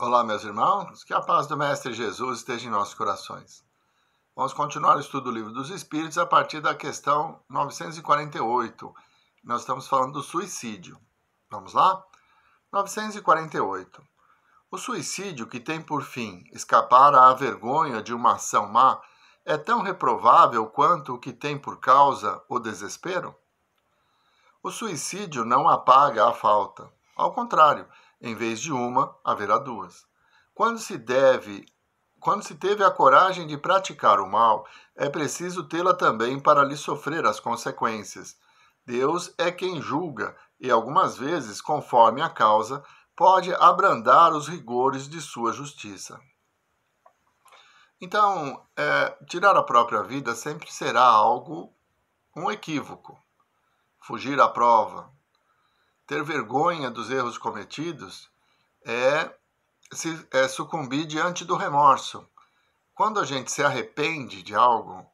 Olá, meus irmãos, que a paz do Mestre Jesus esteja em nossos corações. Vamos continuar o estudo do Livro dos Espíritos a partir da questão 948. Nós estamos falando do suicídio. Vamos lá? 948. O suicídio, que tem por fim escapar à vergonha de uma ação má, é tão reprovável quanto o que tem por causa o desespero? O suicídio não apaga a falta. Ao contrário, em vez de uma, haverá duas. Quando se teve a coragem de praticar o mal, é preciso tê-la também para lhe sofrer as consequências. Deus é quem julga e, algumas vezes, conforme a causa, pode abrandar os rigores de sua justiça. Então, tirar a própria vida sempre será um equívoco. Fugir à prova, ter vergonha dos erros cometidos é sucumbir diante do remorso. Quando a gente se arrepende de algo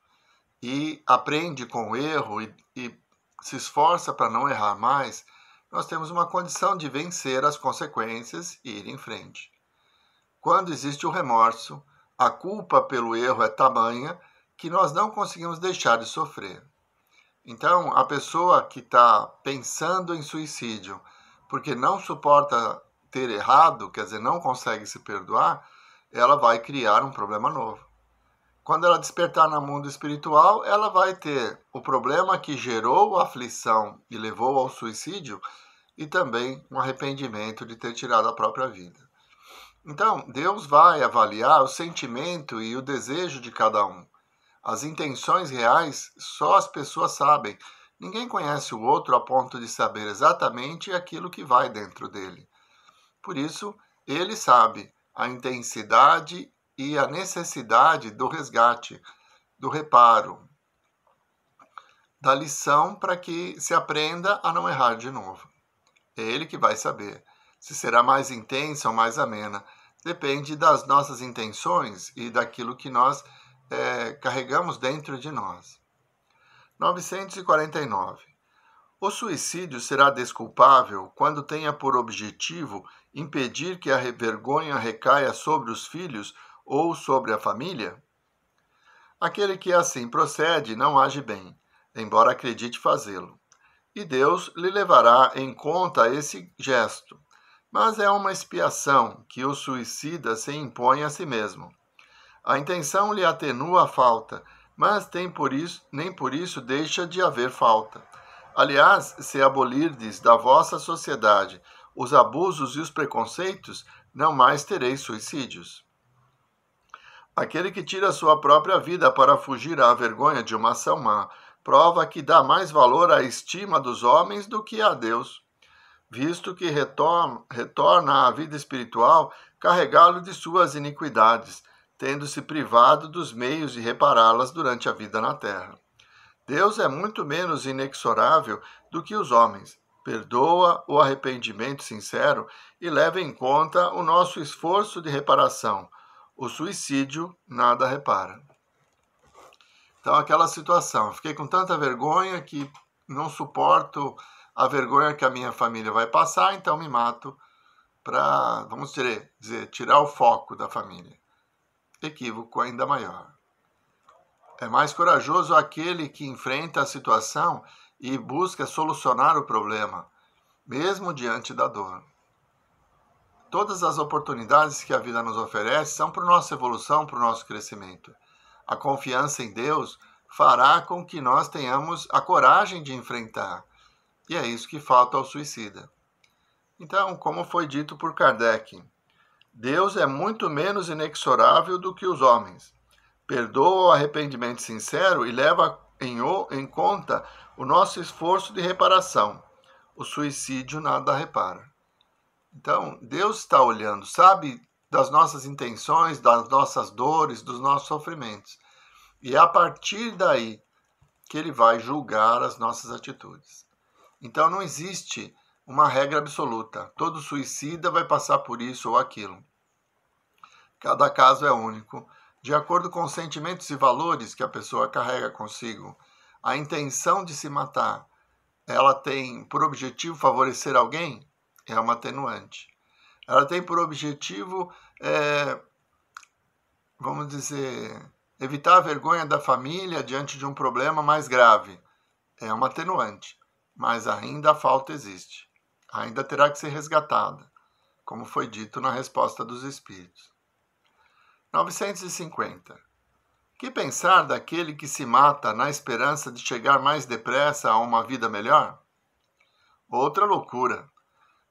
e aprende com o erro e se esforça para não errar mais, nós temos uma condição de vencer as consequências e ir em frente. Quando existe o remorso, a culpa pelo erro é tamanha que nós não conseguimos deixar de sofrer. Então, a pessoa que está pensando em suicídio porque não suporta ter errado, quer dizer, não consegue se perdoar, ela vai criar um problema novo. Quando ela despertar no mundo espiritual, ela vai ter o problema que gerou a aflição e levou ao suicídio e também um arrependimento de ter tirado a própria vida. Então, Deus vai avaliar o sentimento e o desejo de cada um. As intenções reais só as pessoas sabem. Ninguém conhece o outro a ponto de saber exatamente aquilo que vai dentro dele. Por isso, ele sabe a intensidade e a necessidade do resgate, do reparo, da lição para que se aprenda a não errar de novo. É ele que vai saber se será mais intensa ou mais amena. Depende das nossas intenções e daquilo que nós carregamos dentro de nós. 949. O suicídio será desculpável quando tenha por objetivo impedir que a vergonha recaia sobre os filhos ou sobre a família? Aquele que assim procede não age bem, embora acredite fazê-lo, e Deus lhe levará em conta esse gesto, mas é uma expiação que o suicida se impõe a si mesmo. A intenção lhe atenua a falta, mas nem por isso deixa de haver falta. Aliás, se abolirdes da vossa sociedade os abusos e os preconceitos, não mais tereis suicídios. Aquele que tira sua própria vida para fugir à vergonha de uma ação má, prova que dá mais valor à estima dos homens do que a Deus, visto que retorna à vida espiritual carregá-lo de suas iniquidades, tendo-se privado dos meios de repará-las durante a vida na terra. Deus é muito menos inexorável do que os homens. Perdoa o arrependimento sincero e leva em conta o nosso esforço de reparação. O suicídio nada repara. Então, aquela situação, fiquei com tanta vergonha que não suporto a vergonha que a minha família vai passar, então me mato para, vamos dizer, tirar o foco da família. Equívoco ainda maior. É mais corajoso aquele que enfrenta a situação e busca solucionar o problema, mesmo diante da dor. Todas as oportunidades que a vida nos oferece são para a nossa evolução, para o nosso crescimento. A confiança em Deus fará com que nós tenhamos a coragem de enfrentar. E é isso que falta ao suicida. Então, como foi dito por Kardec, Deus é muito menos inexorável do que os homens. Perdoa o arrependimento sincero e leva em conta o nosso esforço de reparação. O suicídio nada repara. Então, Deus está olhando, sabe das nossas intenções, das nossas dores, dos nossos sofrimentos. E é a partir daí que ele vai julgar as nossas atitudes. Então, não existe uma regra absoluta. Todo suicida vai passar por isso ou aquilo. Cada caso é único, de acordo com os sentimentos e valores que a pessoa carrega consigo. A intenção de se matar, ela tem por objetivo favorecer alguém? É uma atenuante. Ela tem por objetivo, vamos dizer, evitar a vergonha da família diante de um problema mais grave. É uma atenuante, mas ainda a falta existe. Ainda terá que ser resgatada, como foi dito na resposta dos Espíritos. 950. Que pensar daquele que se mata na esperança de chegar mais depressa a uma vida melhor? Outra loucura.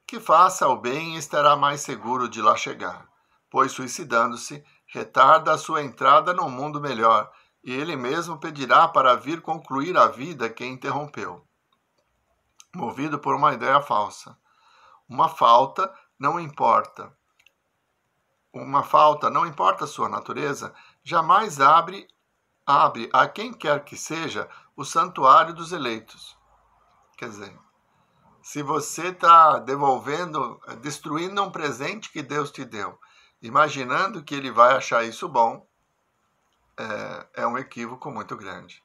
Que faça o bem e estará mais seguro de lá chegar, pois suicidando-se, retarda a sua entrada no mundo melhor, e ele mesmo pedirá para vir concluir a vida que interrompeu. Movido por uma ideia falsa. Uma falta não importa a sua natureza, jamais abre a quem quer que seja o santuário dos eleitos. Quer dizer, se você está destruindo um presente que Deus te deu, imaginando que ele vai achar isso bom, é um equívoco muito grande.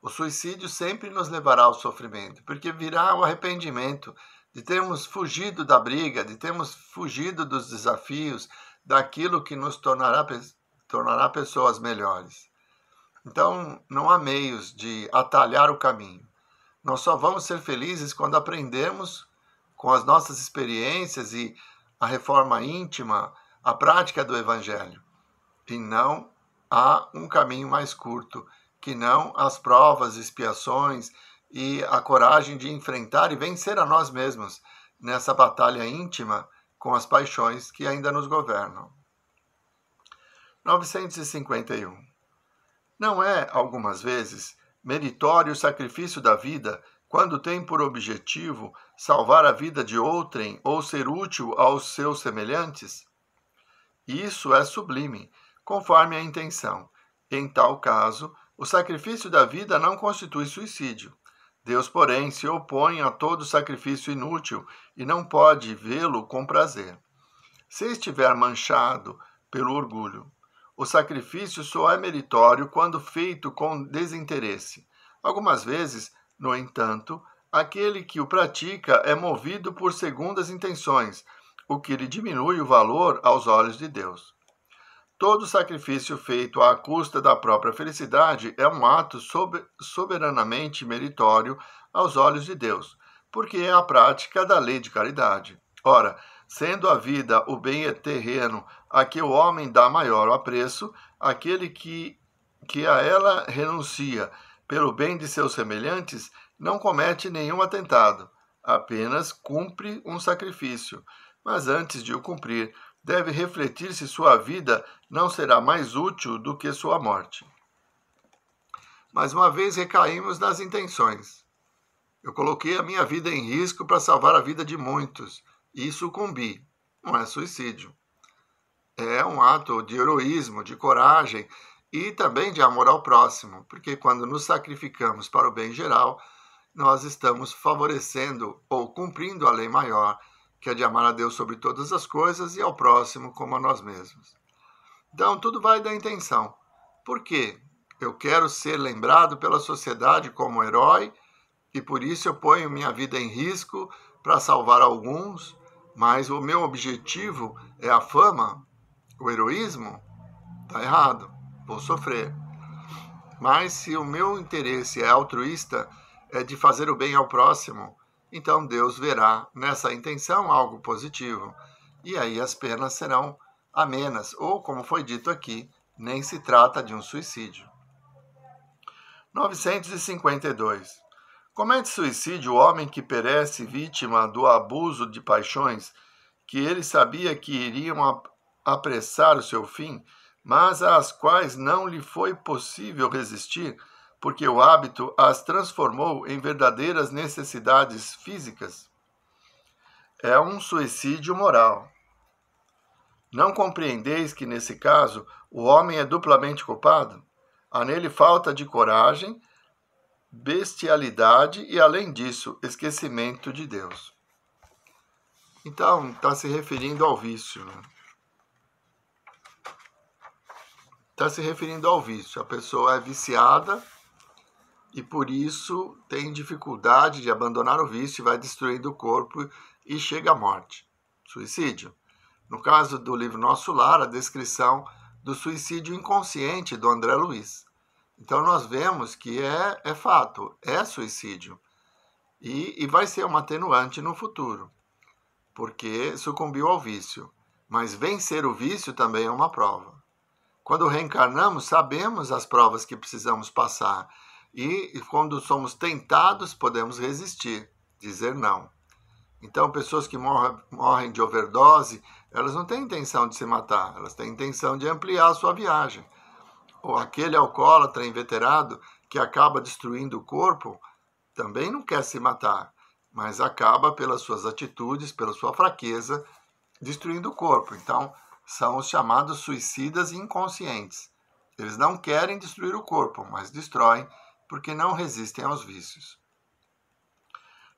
O suicídio sempre nos levará ao sofrimento, porque virá o arrependimento de termos fugido da briga, de termos fugido dos desafios, daquilo que nos tornará pessoas melhores. Então, não há meios de atalhar o caminho. Nós só vamos ser felizes quando aprendermos com as nossas experiências e a reforma íntima, a prática do Evangelho. E não há um caminho mais curto, que não as provas, expiações e a coragem de enfrentar e vencer a nós mesmos nessa batalha íntima com as paixões que ainda nos governam. 951. Não é, algumas vezes, meritório o sacrifício da vida quando tem por objetivo salvar a vida de outrem ou ser útil aos seus semelhantes? Isso é sublime, conforme a intenção. Em tal caso, o sacrifício da vida não constitui suicídio. Deus, porém, se opõe a todo sacrifício inútil e não pode vê-lo com prazer. Se estiver manchado pelo orgulho, o sacrifício só é meritório quando feito com desinteresse. Algumas vezes, no entanto, aquele que o pratica é movido por segundas intenções, o que lhe diminui o valor aos olhos de Deus. Todo sacrifício feito à custa da própria felicidade é um ato soberanamente meritório aos olhos de Deus, porque é a prática da lei de caridade. Ora, sendo a vida o bem terreno a que o homem dá maior apreço, aquele que a ela renuncia pelo bem de seus semelhantes não comete nenhum atentado, apenas cumpre um sacrifício, mas antes de o cumprir, deve refletir se sua vida não será mais útil do que sua morte. Mais uma vez recaímos nas intenções. Eu coloquei a minha vida em risco para salvar a vida de muitos e sucumbi. Não é suicídio. É um ato de heroísmo, de coragem e também de amor ao próximo, porque quando nos sacrificamos para o bem geral, nós estamos favorecendo ou cumprindo a lei maior, que é de amar a Deus sobre todas as coisas e ao próximo como a nós mesmos. Então, tudo vai da intenção. Por quê? Eu quero ser lembrado pela sociedade como herói e por isso eu ponho minha vida em risco para salvar alguns, mas o meu objetivo é a fama, o heroísmo? Está errado, vou sofrer. Mas se o meu interesse é altruísta, é de fazer o bem ao próximo, então Deus verá nessa intenção algo positivo. E aí as penas serão amenas, ou, como foi dito aqui, nem se trata de um suicídio. 952. Comete suicídio o homem que perece vítima do abuso de paixões que ele sabia que iriam apressar o seu fim, mas às quais não lhe foi possível resistir, porque o hábito as transformou em verdadeiras necessidades físicas? É um suicídio moral. Não compreendeis que, nesse caso, o homem é duplamente culpado? Há nele falta de coragem, bestialidade e, além disso, esquecimento de Deus. Então, está se referindo ao vício, né? Está se referindo ao vício. A pessoa é viciada e por isso tem dificuldade de abandonar o vício, vai destruindo o corpo e chega à morte. suicídio. No caso do livro Nosso Lar, a descrição do suicídio inconsciente do André Luiz. Então nós vemos que é fato, é suicídio. E vai ser uma atenuante no futuro, porque sucumbiu ao vício. Mas vencer o vício também é uma prova. Quando reencarnamos, sabemos as provas que precisamos passar. E quando somos tentados, podemos resistir, dizer não. Então, pessoas que morrem de overdose, elas não têm intenção de se matar, elas têm intenção de ampliar a sua viagem. Ou aquele alcoólatra inveterado que acaba destruindo o corpo, também não quer se matar, mas acaba, pelas suas atitudes, pela sua fraqueza, destruindo o corpo. Então, são os chamados suicidas inconscientes. Eles não querem destruir o corpo, mas destroem porque não resistem aos vícios.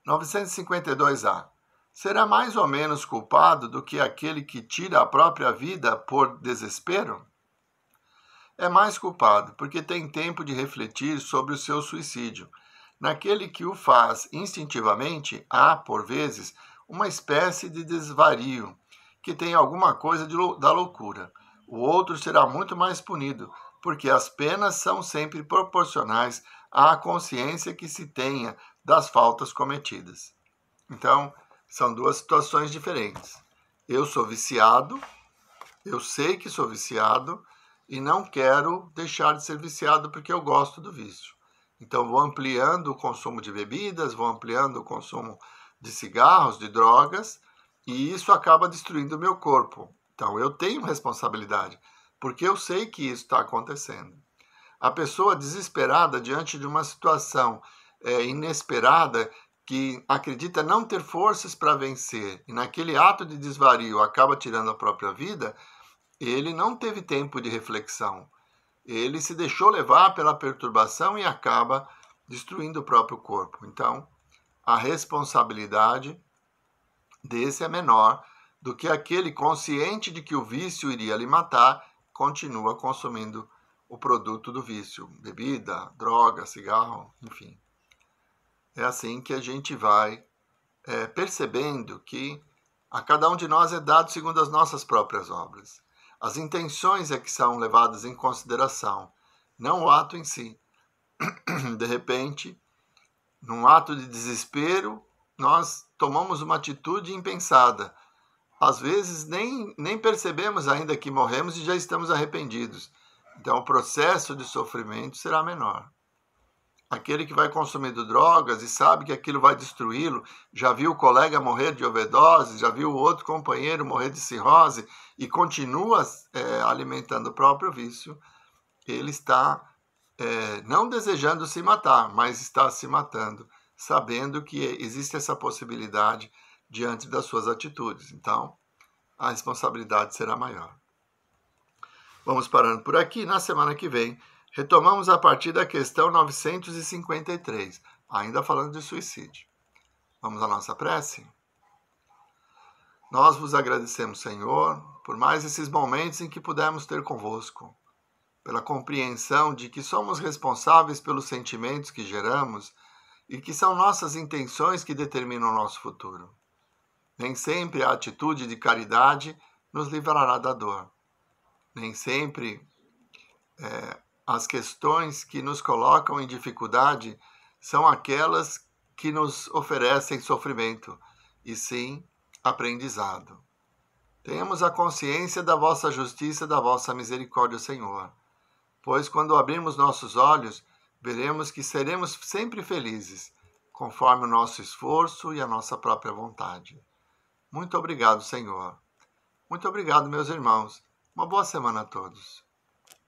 952A. Será mais ou menos culpado do que aquele que tira a própria vida por desespero? É mais culpado, porque tem tempo de refletir sobre o seu suicídio. Naquele que o faz instintivamente, há, por vezes, uma espécie de desvario, que tem alguma coisa da loucura. O outro será muito mais punido, porque as penas são sempre proporcionais à consciência que se tenha das faltas cometidas. Então, são duas situações diferentes. Eu sou viciado, eu sei que sou viciado e não quero deixar de ser viciado porque eu gosto do vício. Então, vou ampliando o consumo de bebidas, vou ampliando o consumo de cigarros, de drogas, e isso acaba destruindo o meu corpo. Então, eu tenho responsabilidade, porque eu sei que isso está acontecendo. A pessoa desesperada diante de uma situação inesperada, que acredita não ter forças para vencer, e naquele ato de desvario acaba tirando a própria vida, ele não teve tempo de reflexão. Ele se deixou levar pela perturbação e acaba destruindo o próprio corpo. Então, a responsabilidade desse é menor do que aquele consciente de que o vício iria lhe matar, continua consumindo o produto do vício, bebida, droga, cigarro, enfim. É assim que a gente vai percebendo que a cada um de nós é dado segundo as nossas próprias obras. As intenções é que são levadas em consideração, não o ato em si. De repente, num ato de desespero, nós tomamos uma atitude impensada. Às vezes nem percebemos ainda que morremos e já estamos arrependidos. Então o processo de sofrimento será menor. Aquele que vai consumindo drogas e sabe que aquilo vai destruí-lo, já viu o colega morrer de overdose, já viu o outro companheiro morrer de cirrose e continua alimentando o próprio vício, ele está não desejando se matar, mas está se matando, sabendo que existe essa possibilidade diante das suas atitudes. Então, a responsabilidade será maior. Vamos parando por aqui. Na semana que vem, retomamos a partir da questão 953, ainda falando de suicídio. Vamos à nossa prece? Nós vos agradecemos, Senhor, por mais esses momentos em que pudemos ter convosco, pela compreensão de que somos responsáveis pelos sentimentos que geramos e que são nossas intenções que determinam o nosso futuro. Nem sempre a atitude de caridade nos livrará da dor. Nem sempre as questões que nos colocam em dificuldade são aquelas que nos oferecem sofrimento, e sim aprendizado. Tenhamos a consciência da vossa justiça, da vossa misericórdia, Senhor, pois quando abrirmos nossos olhos, veremos que seremos sempre felizes, conforme o nosso esforço e a nossa própria vontade. Muito obrigado, Senhor. Muito obrigado, meus irmãos. Uma boa semana a todos.